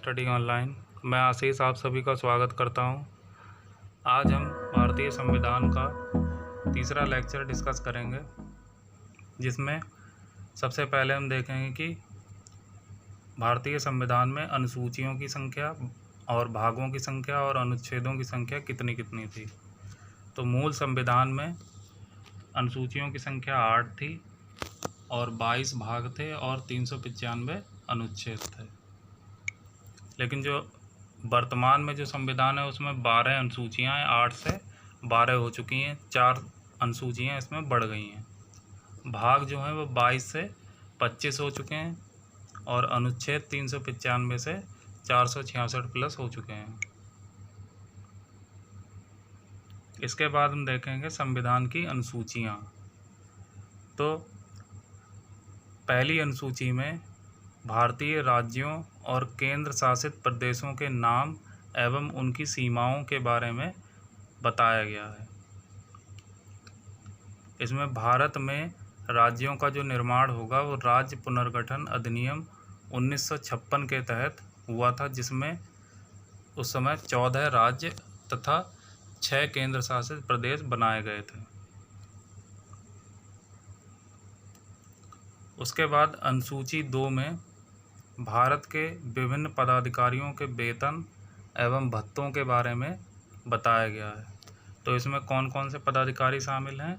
Study online. मैं आशीष आप सभी का स्वागत करता हूं। आज हम भारतीय संविधान का तीसरा लेक्चर डिस्कस करेंगे, जिसमें सबसे पहले हम देखेंगे कि भारतीय संविधान में अनुसूचियों की संख्या और भागों की संख्या और अनुच्छेदों की संख्या कितनी कितनी थी। तो मूल संविधान में अनुसूचियों की संख्या 8 थी और 22 भाग थे और 395 अनुच्छेद थे। लेकिन जो वर्तमान में जो संविधान है उसमें 12 अनुसूचियाँ हैं, 8 से 12 हो चुकी हैं, 4 अनुसूचियाँ इसमें बढ़ गई हैं। भाग जो हैं वो 22 से 25 हो चुके हैं और अनुच्छेद 395 से 466 प्लस हो चुके हैं। इसके बाद हम देखेंगे संविधान की अनुसूचियाँ। तो पहली अनुसूची में भारतीय राज्यों और केंद्र शासित प्रदेशों के नाम एवं उनकी सीमाओं के बारे में बताया गया है। इसमें भारत में राज्यों का जो निर्माण होगा वो राज्य पुनर्गठन अधिनियम 1956 के तहत हुआ था, जिसमें उस समय 14 राज्य तथा 6 केंद्र शासित प्रदेश बनाए गए थे। उसके बाद अनुसूची 2 में भारत के विभिन्न पदाधिकारियों के वेतन एवं भत्तों के बारे में बताया गया है। तो इसमें कौन कौन से पदाधिकारी शामिल हैं?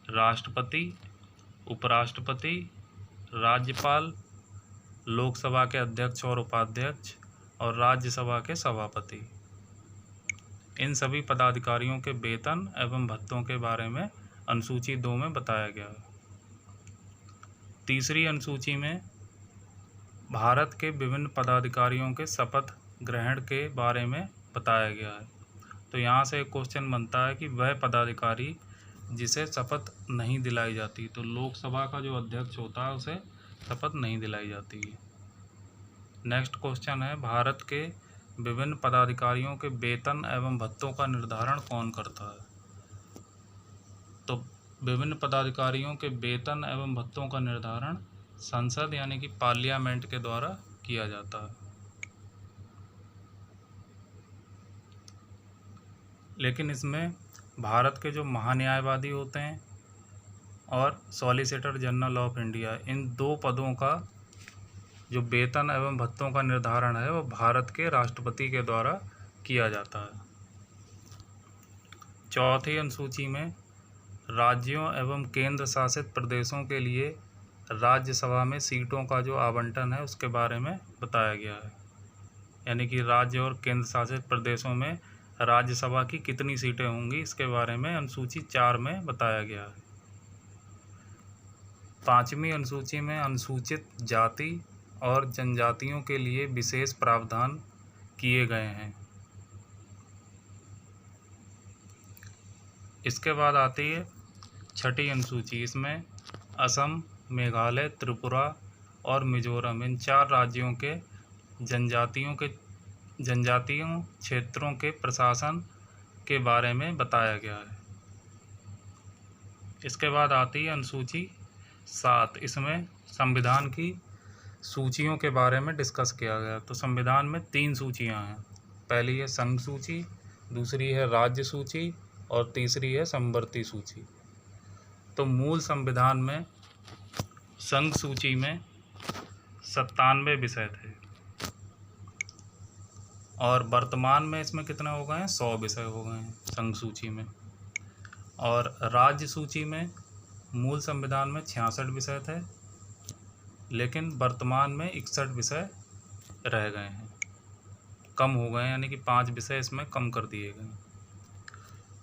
राष्ट्रपति, उपराष्ट्रपति, राज्यपाल, लोकसभा के अध्यक्ष और उपाध्यक्ष और राज्यसभा के सभापति। इन सभी पदाधिकारियों के वेतन एवं भत्तों के बारे में अनुसूची 2 में बताया गया है। तीसरी अनुसूची में भारत के विभिन्न पदाधिकारियों के शपथ ग्रहण के बारे में बताया गया है। तो यहाँ से एक क्वेश्चन बनता है कि वह पदाधिकारी जिसे शपथ नहीं दिलाई जाती, तो लोकसभा का जो अध्यक्ष होता है उसे शपथ नहीं दिलाई जाती है। नेक्स्ट क्वेश्चन है, भारत के विभिन्न पदाधिकारियों के वेतन एवं भत्तों का निर्धारण कौन करता है? तो विभिन्न पदाधिकारियों के वेतन एवं भत्तों का निर्धारण संसद यानी कि पार्लियामेंट के द्वारा किया जाता है। लेकिन इसमें भारत के जो महान्यायवादी होते हैं और सॉलिसिटर जनरल ऑफ इंडिया, इन 2 पदों का जो वेतन एवं भत्तों का निर्धारण है वो भारत के राष्ट्रपति के द्वारा किया जाता है। चौथी अनुसूची में राज्यों एवं केंद्र शासित प्रदेशों के लिए राज्यसभा में सीटों का जो आवंटन है उसके बारे में बताया गया है। यानी कि राज्य और केंद्र शासित प्रदेशों में राज्यसभा की कितनी सीटें होंगी, इसके बारे में अनुसूची 4 में बताया गया है। 5वीं अनुसूची में अनुसूचित जाति और जनजातियों के लिए विशेष प्रावधान किए गए हैं। इसके बाद आती है 6ठी अनुसूची। इसमें असम, मेघालय, त्रिपुरा और मिजोरम, इन 4 राज्यों के जनजातीयों क्षेत्रों के प्रशासन के बारे में बताया गया है। इसके बाद आती है अनुसूची 7। इसमें संविधान की सूचियों के बारे में डिस्कस किया गया। तो संविधान में 3 सूचियां हैं। पहली है संघ सूची, दूसरी है राज्य सूची और तीसरी है समवर्ती सूची। तो मूल संविधान में संघ सूची में 97 विषय थे और वर्तमान में इसमें कितने हो गए हैं? 100 विषय हो गए हैं संघ सूची में। और राज्य सूची में मूल संविधान में 66 विषय थे, लेकिन वर्तमान में 61 विषय रह गए हैं, कम हो गए हैं, यानी कि 5 विषय इसमें कम कर दिए गए।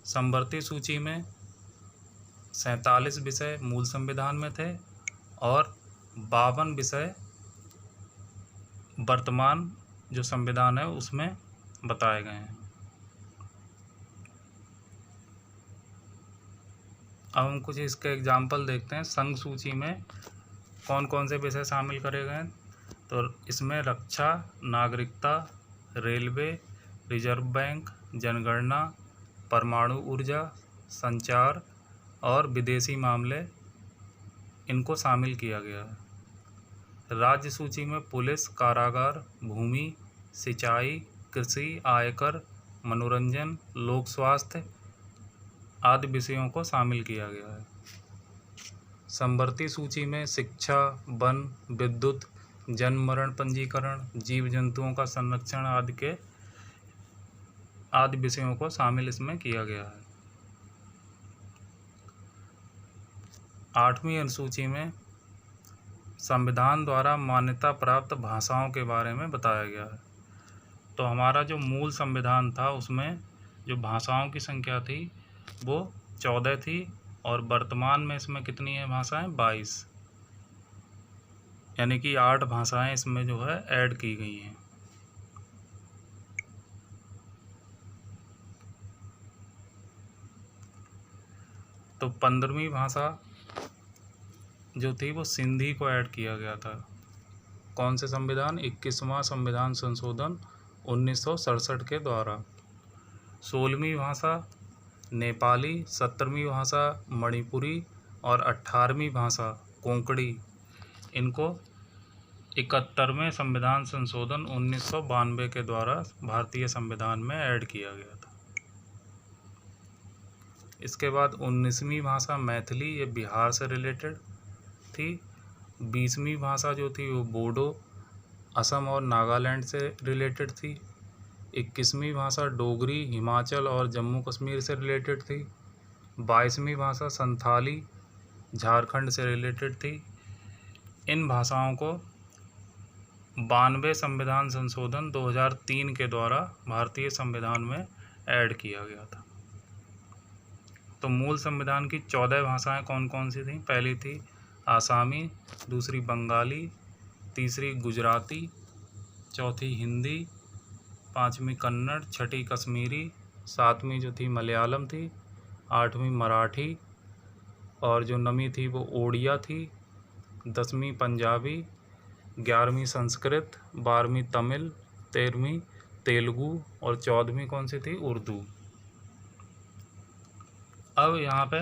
समवर्ती सूची में 47 विषय मूल संविधान में थे और 52 विषय वर्तमान जो संविधान है उसमें बताए गए हैं। अब हम कुछ इसके एग्जाम्पल देखते हैं। संघ सूची में कौन कौन से विषय शामिल करे गए हैं? तो इसमें रक्षा, नागरिकता, रेलवे, रिजर्व बैंक, जनगणना, परमाणु ऊर्जा, संचार और विदेशी मामले, इनको शामिल किया गया है। राज्य सूची में पुलिस, कारागार, भूमि, सिंचाई, कृषि, आयकर, मनोरंजन, लोक स्वास्थ्य आदि विषयों को शामिल किया गया है। समवर्ती सूची में शिक्षा, वन, विद्युत, जन्म मरण पंजीकरण, जीव जंतुओं का संरक्षण आदि विषयों को शामिल इसमें किया गया है। 8वीं अनुसूची में संविधान द्वारा मान्यता प्राप्त भाषाओं के बारे में बताया गया है। तो हमारा जो मूल संविधान था उसमें जो भाषाओं की संख्या थी वो 14 थी और वर्तमान में इसमें कितनी है भाषाएं? 22, यानी कि 8 भाषाएं इसमें जो है ऐड की गई हैं। तो 15वीं भाषा जो थी वो सिंधी को ऐड किया गया था। कौन से संविधान? 21वां संविधान संशोधन 1967 के द्वारा। 16वीं भाषा नेपाली, 17वीं भाषा मणिपुरी और 18वीं भाषा कोंकणी, इनको 71वें संविधान संशोधन 1992 के द्वारा भारतीय संविधान में ऐड किया गया था। इसके बाद 19वीं भाषा मैथिली, ये बिहार से रिलेटेड थी। 20वीं भाषा जो थी वो बोडो, असम और नागालैंड से रिलेटेड थी। 21वीं भाषा डोगरी, हिमाचल और जम्मू कश्मीर से रिलेटेड थी। 22वीं भाषा संथाली, झारखंड से रिलेटेड थी। इन भाषाओं को 92 संविधान संशोधन 2003 के द्वारा भारतीय संविधान में ऐड किया गया था। तो मूल संविधान की 14 भाषाएं कौन कौन सी थीं? पहली थी आसामी, दूसरी बंगाली, तीसरी गुजराती, चौथी हिंदी, 5वीं कन्नड़, 6ठी कश्मीरी, 7वीं जो थी मलयालम थी, 8वीं मराठी और जो 9वीं थी वो ओडिया थी, 10वीं पंजाबी, 11वीं संस्कृत, 12वीं तमिल, 13वीं तेलुगु और 14वीं कौन सी थी? उर्दू। अब यहाँ पे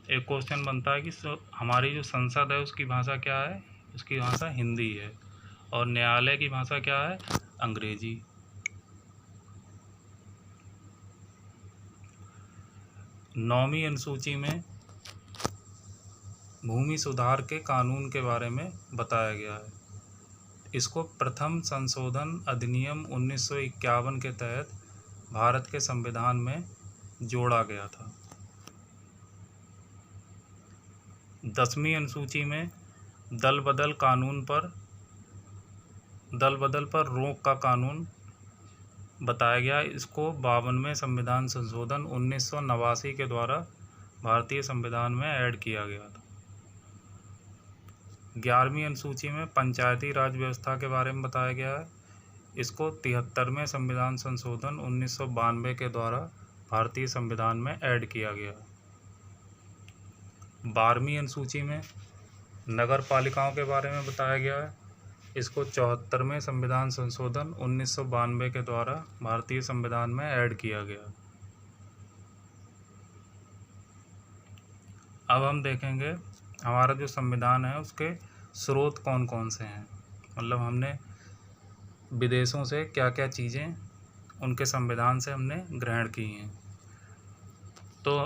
एक क्वेश्चन बनता है कि हमारी जो संसद है उसकी भाषा क्या है? उसकी भाषा हिंदी है और न्यायालय की भाषा क्या है? अंग्रेजी। नौवीं अनुसूची में भूमि सुधार के कानून के बारे में बताया गया है। इसको प्रथम संशोधन अधिनियम 1951 के तहत भारत के संविधान में जोड़ा गया था। 10वीं अनुसूची में दल बदल पर रोक का कानून बताया गया। इसको 52वें संविधान संशोधन 1989 के द्वारा भारतीय संविधान में ऐड किया गया था। 11वीं अनुसूची में पंचायती राज व्यवस्था के बारे में बताया गया है। इसको 73वें संविधान संशोधन 1992 के द्वारा भारतीय संविधान में ऐड किया गया। 12वीं अनुसूची में नगर पालिकाओं के बारे में बताया गया है। इसको 74वें संविधान संशोधन 1992 के द्वारा भारतीय संविधान में ऐड किया गया। अब हम देखेंगे हमारा जो संविधान है उसके स्रोत कौन कौन से हैं, मतलब हमने विदेशों से क्या क्या चीज़ें उनके संविधान से हमने ग्रहण की हैं। तो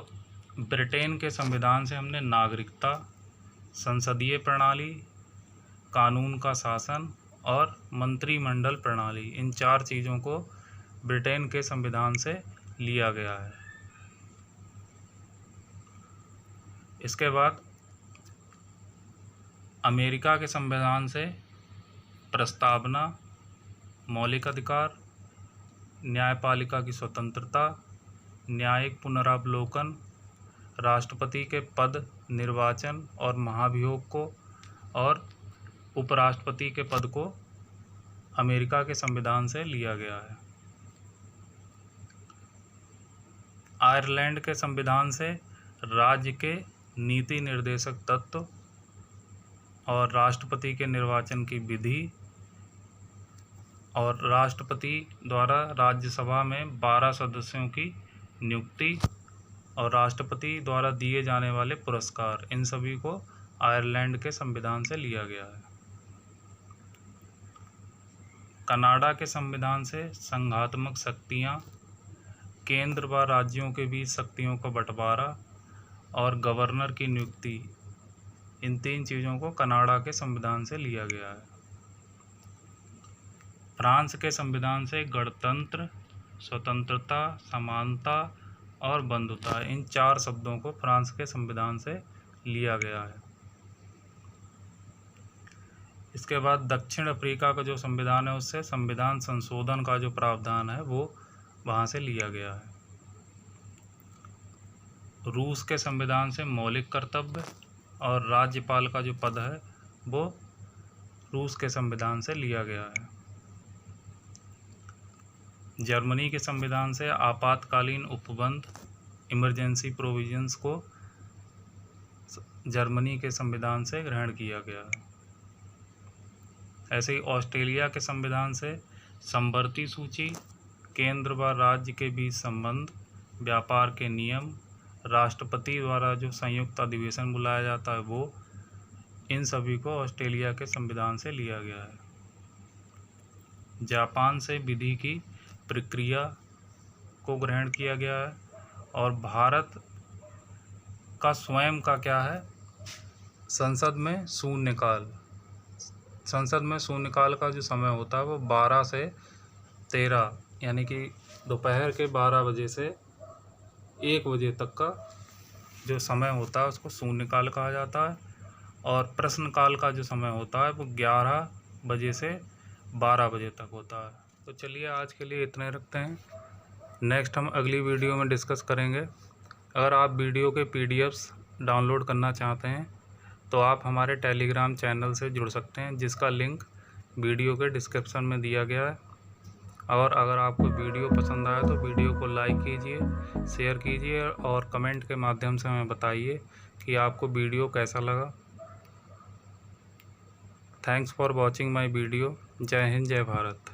ब्रिटेन के संविधान से हमने नागरिकता, संसदीय प्रणाली, कानून का शासन और मंत्रिमंडल प्रणाली, इन 4 चीज़ों को ब्रिटेन के संविधान से लिया गया है। इसके बाद अमेरिका के संविधान से प्रस्तावना, मौलिक अधिकार, न्यायपालिका की स्वतंत्रता, न्यायिक पुनरावलोकन, राष्ट्रपति के पद, निर्वाचन और महाभियोग को और उपराष्ट्रपति के पद को अमेरिका के संविधान से लिया गया है। आयरलैंड के संविधान से राज्य के नीति निर्देशक तत्व और राष्ट्रपति के निर्वाचन की विधि और राष्ट्रपति द्वारा राज्यसभा में 12 सदस्यों की नियुक्ति और राष्ट्रपति द्वारा दिए जाने वाले पुरस्कार, इन सभी को आयरलैंड के संविधान से लिया गया है। कनाडा के संविधान से संघात्मक शक्तियाँ, केंद्र व राज्यों के बीच शक्तियों का बंटवारा और गवर्नर की नियुक्ति, इन 3 चीज़ों को कनाडा के संविधान से लिया गया है। फ्रांस के संविधान से गणतंत्र, स्वतंत्रता, समानता और बंधुता, इन 4 शब्दों को फ्रांस के संविधान से लिया गया है। इसके बाद दक्षिण अफ्रीका का जो संविधान है उससे संविधान संशोधन का जो प्रावधान है वो वहाँ से लिया गया है। रूस के संविधान से मौलिक कर्तव्य और राज्यपाल का जो पद है वो रूस के संविधान से लिया गया है। जर्मनी के संविधान से आपातकालीन उपबंध, इमरजेंसी प्रोविजंस को जर्मनी के संविधान से ग्रहण किया गया है। ऐसे ही ऑस्ट्रेलिया के संविधान से समवर्ती सूची, केंद्र व राज्य के बीच संबंध, व्यापार के नियम, राष्ट्रपति द्वारा जो संयुक्त अधिवेशन बुलाया जाता है वो, इन सभी को ऑस्ट्रेलिया के संविधान से लिया गया है। जापान से विधि की प्रक्रिया को ग्रहण किया गया है। और भारत का स्वयं का क्या है, संसद में शून्यकाल का जो समय होता है वो 12 से 13 यानी कि दोपहर के 12 बजे से 1 बजे तक का जो समय होता है उसको शून्यकाल कहा जाता है। और प्रश्नकाल का जो समय होता है वो 11 बजे से 12 बजे तक होता है। तो चलिए आज के लिए इतने रखते हैं। नेक्स्ट हम अगली वीडियो में डिस्कस करेंगे। अगर आप वीडियो के PDFs डाउनलोड करना चाहते हैं तो आप हमारे टेलीग्राम चैनल से जुड़ सकते हैं, जिसका लिंक वीडियो के डिस्क्रिप्शन में दिया गया है। और अगर आपको वीडियो पसंद आया तो वीडियो को लाइक कीजिए, शेयर कीजिए और कमेंट के माध्यम से हमें बताइए कि आपको वीडियो कैसा लगा। Thanks for watching my video. जय हिंद, जय भारत।